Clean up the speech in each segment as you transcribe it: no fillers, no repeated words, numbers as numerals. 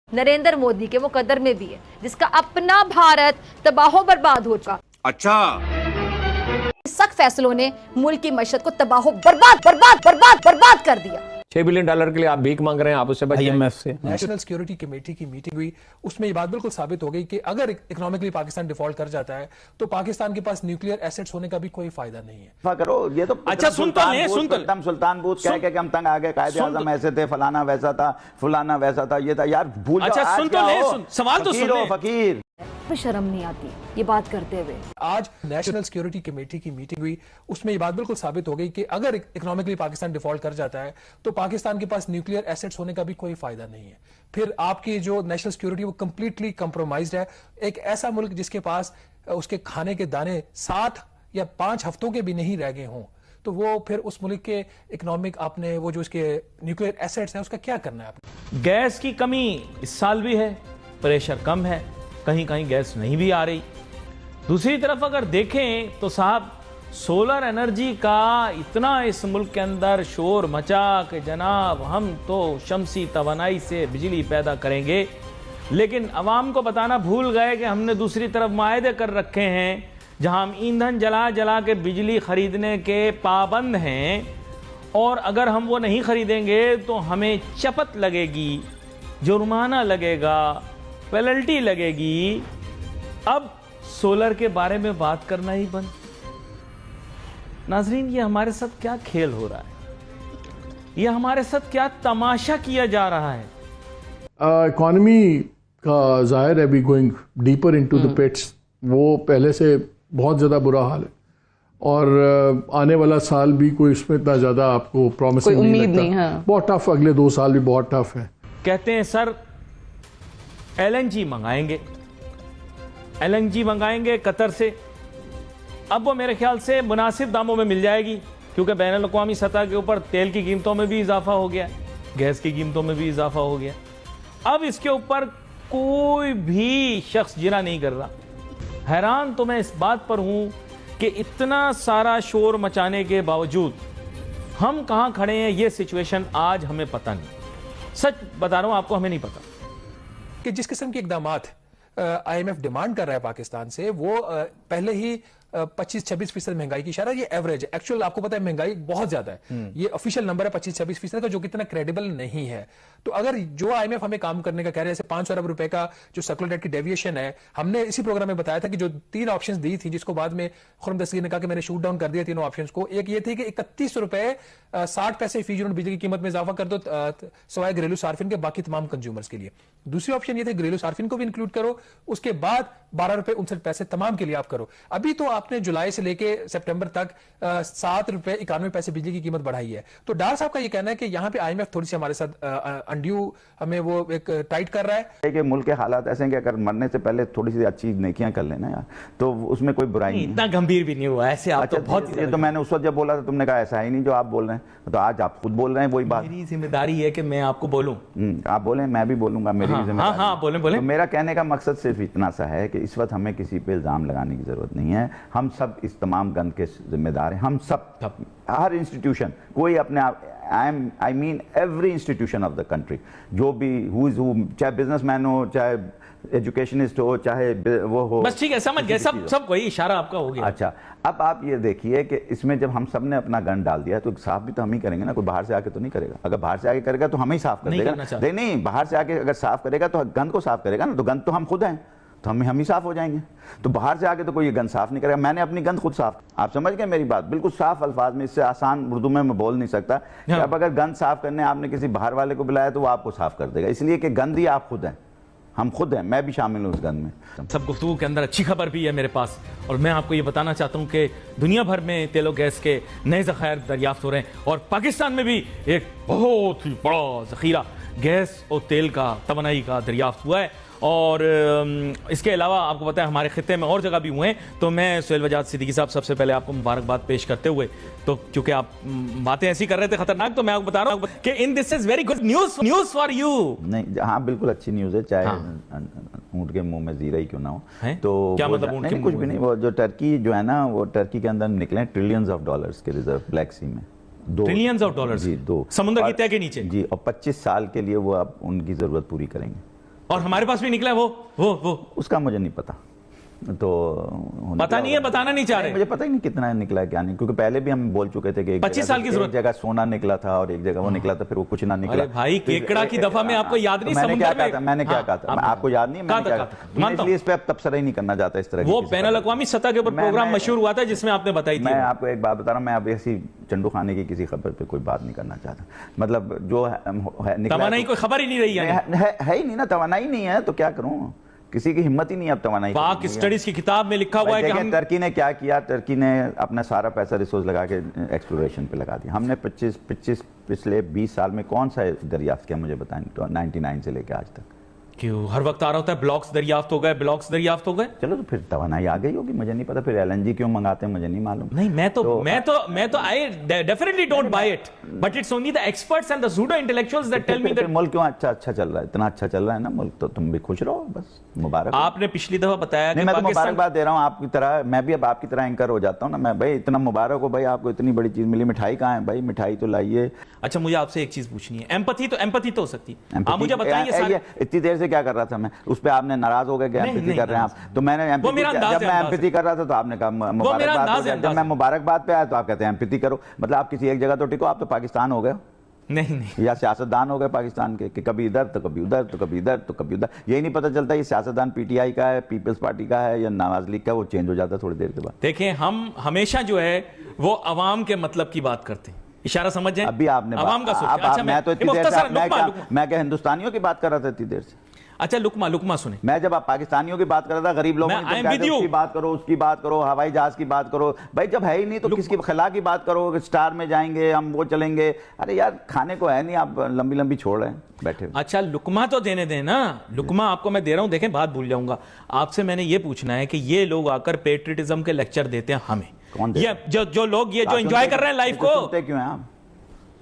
नरेंद्र मोदी के वो कदर में भी है जिसका अपना भारत तबाहो बर्बाद हो चुका। अच्छा, सख्त फैसलों ने मुल्क की मईशत को तबाहो बर्बाद बर्बाद बर्बाद बर्बाद कर दिया। $6 बिलियन के लिए आप भीख मांग रहे हैं, आप उससे बच IMF से। नेशनल सिक्योरिटी कमेटी की मीटिंग हुई, उसमें ये बात बिल्कुल साबित हो गई कि अगर इकोनॉमिकली पाकिस्तान डिफॉल्ट कर जाता है तो पाकिस्तान के पास न्यूक्लियर एसेट्स होने का भी कोई फायदा नहीं है। करो ये तो अच्छा सुन तो ले, सुन तो एकदम सुल्तान बूथ कह के हम तंग आ गए, कायदे आजम ऐसे थे, फलाना वैसा था, फुलाना वैसा था, ये था यार भूल जाओ। अच्छा सुन तो ले, सुन सवाल तो सुन ले। फकीर शर्म नहीं आती ये बात करते हुए। आज नेशनल सिक्योरिटी कमेटी की मीटिंग हुई, उसमें ये बात बिल्कुल साबित हो गई कि अगर इकोनॉमिकली पाकिस्तान डिफॉल्ट कर जाता है तो पाकिस्तान के पास न्यूक्लियर एसेट्स होने का भी कोई फायदा नहीं है। फिर आपकी जो नेशनल सिक्योरिटी वो कंप्लीटली कंप्रोमाइज्ड है। एक ऐसा मुल्क जिसके पास उसके खाने के दाने 60 या 5 हफ्तों के भी नहीं रह गए हों, तो वो फिर उस मुल्क के इकोनॉमिक आपने वो जो इसके न्यूक्लियर एसेट्स हैं उसका क्या करना है आपने? गैस की कमी इस साल भी है, प्रेशर कम है, कहीं कहीं गैस नहीं भी आ रही। दूसरी तरफ अगर देखें तो साहब सोलर एनर्जी का इतना इस मुल्क के अंदर शोर मचा कि जनाब हम तो शमसी तवानाई से बिजली पैदा करेंगे, लेकिन अवाम को बताना भूल गए कि हमने दूसरी तरफ मायदे कर रखे हैं जहां हम ईंधन जला जला के बिजली खरीदने के पाबंद हैं, और अगर हम वो नहीं खरीदेंगे तो हमें चपत लगेगी, जुर्माना लगेगा, पेनल्टी लगेगी। अब सोलर के बारे में बात करना ही बंद। नाजरीन, ये हमारे साथ क्या खेल हो रहा है, ये हमारे साथ क्या तमाशा किया जा रहा है। इकॉनमी का जाहिर है be going deeper into the pits, वो पहले से बहुत ज़्यादा बुरा हाल है, और आने वाला साल भी कोई इसमें इतना ज़्यादा आपको प्रॉमिसिंग नहीं लगता। हाँ। बहुत टफ, अगले 2 साल भी बहुत टफ है। कहते हैं सर LNG मंगाएंगे, LNG मंगाएंगे कतर से। अब वो मेरे ख्याल से मुनासिब दामों में मिल जाएगी, क्योंकि बैनुल-अक़वामी सतह के ऊपर तेल की कीमतों में भी इजाफा हो गया, गैस की कीमतों में भी इजाफा हो गया। अब इसके ऊपर कोई भी शख्स जिना नहीं कर रहा। हैरान तो मैं इस बात पर हूं कि इतना सारा शोर मचाने के बावजूद हम कहां खड़े हैं, ये सिचुएशन आज हमें पता नहीं। सच बता रहा हूं आपको, हमें नहीं पता कि जिस किस्म के इकदामात IMF डिमांड कर रहा है पाकिस्तान से, वो पहले ही 25-26% महंगाई की इशारा, ये एवरेज है। एक्चुअल आपको पता है महंगाई बहुत ज्यादा है, ये ऑफिशियल नंबर है 25-26% का, जो कितना क्रेडिबल नहीं है। तो अगर जो IMF हमें काम करने का कह रहे हैं, जैसे 500 अरब रुपए का जो सर्कुलर डेट की डेविएशन है, हमने इसी प्रोग्राम में बताया था कि जो 3 ऑप्शंस दी थी, जिसको बाद में खुर्रम दस्तगीर ने कहा कि मैंने शूट डाउन कर दिया तीनों ऑप्शंस को। एक ये थी कि 31 रुपए 60 पैसे फी यूनिट बिजली की कीमत में इजाफा कर दो सवाए घरेलू सार्फिन के, बाकी तमाम कंज्यूमर्स के लिए। दूसरी ऑप्शन ये थे घरेलू सार्फिन को भी इंक्लूड करो, उसके बाद 12 रुपए 59 पैसे तमाम के लिए आप करो। अभी तो आपने जुलाई से लेके सितंबर तक 7 रुपए 91 पैसे बिजली की कीमत बढ़ाई है। तो डार साहब का ये कहना है कि यहाँ पे IMF थोड़ी सी हमारे साथ अनड्यू हमें वो एक टाइट कर रहा है कि मुल्क के हालात ऐसे हैं कि अगर मरने से पहले थोड़ी सी अच्छी नेकियां कर लेना यार, तो उसमें कोई बुराई नहीं। इतना गंभीर भी नहीं हुआ ऐसे। आप अच्छा, तो बहुत, ये तो मैंने उस वक्त जब बोला था तुमने कहा ऐसा ही नहीं जो आप बोल रहे हैं, तो आज आप खुद बोल रहे हैं वही बात। मेरी जिम्मेदारी है कि मैं आपको बोलूं। आप बोलें, मैं भी बोलूंगा, मेरी जिम्मेदारी। हाँ, बोलें बोलें। तो मेरा कहने का मकसद सिर्फ इतना सा है कि इस वक्त हमें किसी पे इल्जाम लगाने की जरूरत नहीं है। हम सब इस तमाम गंद के जिम्मेदार हैं, हम सब, हर इंस्टीट्यूशन, कोई अपने आप, I mean every institution of the country, जो भी हु इज हु, चाहे बिजनेसमैन हो, चाहे एजुकेशनिस्ट हो, चाहे वो हो, बस ठीक है, समझ गए, सब कोई इशारा आपका हो गया। अच्छा, अब आप ये देखिए कि इसमें जब हम सब ने अपना गन डाल दिया तो साफ भी तो हम ही करेंगे ना, कोई बाहर से आके तो नहीं करेगा। अगर बाहर से आके करेगा तो हम ही साफ कर देगा। नहीं, बाहर से आके अगर साफ करेगा तो गन को साफ करेगा ना, तो गन तो हम खुद हैं, तो हम ही साफ हो जाएंगे। तो बाहर से आके तो कोई गंद साफ नहीं करेगा। मैंने अपनी गंद खुद साफ, आप समझ गए मेरी बात, बिल्कुल साफ अल्फाज में, इससे आसान उर्दू में मैं बोल नहीं सकता कि अब अगर गंद साफ करने आपने किसी बाहर वाले को बुलाया तो वो आपको साफ कर देगा, इसलिए कि गंद ही आप खुद हैं, हम खुद हैं, मैं भी शामिल हूं उस गंद में। सब गुफ्तगू के अंदर अच्छी खबर भी है मेरे पास, और मैं आपको ये बताना चाहता हूँ कि दुनिया भर में तेल और गैस के नए ज़खायर दरियाफ्त हो रहे हैं, और पाकिस्तान में भी एक बहुत ही बड़ा ज़खीरा गैस और तेल का, तवानाई का दरियाफ्त हुआ है। और इसके अलावा आपको पता है हमारे खित्ते में और जगह भी हुए हैं। तो मैं सुहेल वजाद सिद्दीकी साहब, सबसे पहले आपको मुबारकबाद पेश करते हुए, तो क्योंकि आप बातें ऐसी कर रहे थे खतरनाक, तो मैं आपको बता रहा हूँ कि in this is very good news for you. नहीं, हाँ बिल्कुल अच्छी न्यूज़ है, चाहे ऊँट के मुंह में जीरा ही क्यों ना हो। तो क्या मतलब ऊँट के कुछ भी नहीं, वो जो टर्की जो है ना, वो टर्की के अंदर निकले ट्रिलियंस ऑफ डॉलर्स के रिजर्व ब्लैक सी में, ट्रिलियंस ऑफ डॉलर्स जी, 2 समुद्र की तह के नीचे जी, और 25 साल के लिए वो आप उनकी जरूरत पूरी करेंगे। और हमारे पास भी निकला है वो उसका मुझे नहीं पता, तो पता नहीं है, बताना नहीं चाह रहे। मुझे पता ही नहीं कितना निकला है क्या नहीं, क्योंकि पहले भी हम बोल चुके थे कि 25 साल की जरूरत, एक जगह सोना निकला था और एक जगह वो निकला था, फिर वो कुछ ना निकला। अरे भाई केकड़ा की दफा में आपको याद नहीं? मैंने क्या समुद्र कहा में था, मैंने क्या कहा था, आपको याद नहीं? मैंने क्या कहा, इसलिए इस पे अब तबसरा ही नहीं करना चाहता इस तरह की। वो बैनुल अक़वामी सतह के ऊपर प्रोग्राम मशहूर हुआ था जिसमें आपने बताई थी। मैं आपको एक बात बता रहा हूँ, मैं अब ऐसी चंडू खाने की किसी खबर पे कोई बात नहीं करना चाहता। मतलब जो तवानाई कोई खबर ही नहीं रही है ही नहीं ना, तवानाई नहीं है तो क्या करूं, किसी की हिम्मत ही नहीं अब तवानाई। पाक स्टडीज की किताब में लिखा हुआ है कि हम टर्की ने क्या किया, टर्की ने अपना सारा पैसा रिसोर्स लगा के एक्सप्लोरेशन पे लगा दिया। हमने 25 पिछले 20 साल में कौन सा दरियाफ्त किया मुझे बताएं, 99 से लेकर आज तक। क्यों हर वक्त आ रहा होता है ब्लॉक्स दरियाफ्त हो गए, ब्लॉक्स दरियाफ्त हो गए? चलो तो फिर तवानाई आ गई होगी, मुझे नहीं पता। फिर LNG क्यों मंगाते हैं मुझे नहीं मालूम। नहीं मैं तो I definitely don't buy it, but it's only the experts and the pseudo intellectuals that tell me that मुल्क क्यों अच्छा चल रहा है, इतना अच्छा चल रहा है ना मुल्क, तो तुम भी खुश रहो बस, मुबारक। आपने पिछली दफा बताया कि मैं तो मुबारकबाद दे रहा हूँ आपकी तरह, मैं भी अब आपकी तरह एंकर हो जाता हूँ ना। मैं भाई इतना मुबारक हो भाई, आपको इतनी बड़ी चीज मिली। मिठाई कहाँ है भाई, मिठाई तो लाइए। अच्छा मुझे आपसे एक चीज पूछनी है, एम्पैथी तो हो सकती है, आप मुझे बताइए इतनी देर से क्या कर रहा था मैं, उस पे आपने नाराज हो गए कि एम्पैथी कर रहे हैं आप, तो मैंने जब मैं एम्पैथी कर रहा था तो आपने कहा मुबारकबाद। जब मैं मुबारकबाद पे आया तो आप कहते हैं एम्पैथी करो। मतलब आप किसी एक जगह तो टिको, आप तो पाकिस्तान हो गए नहीं या सियासतदान हो गए पाकिस्तान के, कि कभी इधर तो कभी उधर तो कभी इधर तो कभी उधर। यही नहीं पता चलता ये सियासतदान PTI का है, पीपल्स पार्टी का है या नवाज लीग का, वो चेंज हो जाता है थोड़ी देर के बाद। देखें हम हमेशा जो है वो अवाम के मतलब की बात करते हैं, इशारा समझ जाए। अभी आपने अवाम का सोचा। अच्छा मैं तो इतनी देर से मैं क्या हिंदुस्तानियों की बात कर रहा था इतनी देर से। अच्छा लुकमा सुने, मैं जब आप पाकिस्तानियों की बात कर रहा था, गरीब लोगों की, उसकी बात करो, उसकी बात करो, हवाई जहाज की बात करो। भाई जब है ही नहीं तो किसकी खिला की बात करो, स्टार में जाएंगे हम, वो चलेंगे। अरे यार खाने को है नहीं, आप लंबी लंबी छोड़ रहे हैं बैठे। अच्छा लुकमा तो देने दें ना, लुकमा आपको मैं दे रहा हूं, देखें बात भूल जाऊंगा। आपसे मैंने ये पूछना है कि ये लोग आकर पेट्रियटिज्म के लेक्चर देते हैं हमें, कौन ये जो लोग ये जो एंजॉय कर रहे हैं लाइफ को, क्यों है आप?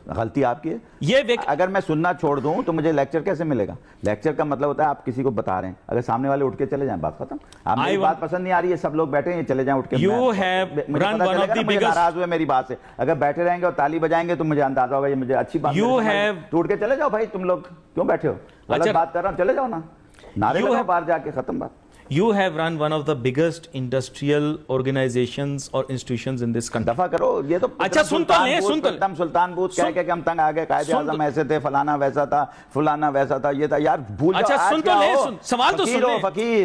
गलती आपकी है। ये अगर मैं सुनना छोड़ दूं तो मुझे लेक्चर कैसे मिलेगा? लेक्चर का मतलब होता है आप किसी को बता रहे हैं, अगर सामने वाले उठ के चले जाएं बात खत्म। आप मेरी बात पसंद नहीं आ रही है, सब लोग बैठे हैं, चले जाएं उठ के। You have run one of the biggest, नाराज हुए मेरी बात से, अगर बैठे रहेंगे और ताली बजाएंगे तो मुझे अंदाजा होगा ये मुझे अच्छी बात। यू हैव तो उठ के चले जाओ भाई, तुम लोग क्यों बैठे हो? गलत बात कर रहा हूं, चले जाओ ना, नारे लगाओ बाहर जाके, खत्म बात। You have run one of the biggest industrial organizations or institutions in this country. दफा करो, ये तो अच्छा सुन तो ले, सुल्तान बूथ कह के हम तंग आ गए, कायदे आज़म ऐसे थे, फलाना वैसा था, फुलाना वैसा था, ये था यार भूल। अच्छा सुन तो ले, सवाल तो सुन ले। फकीर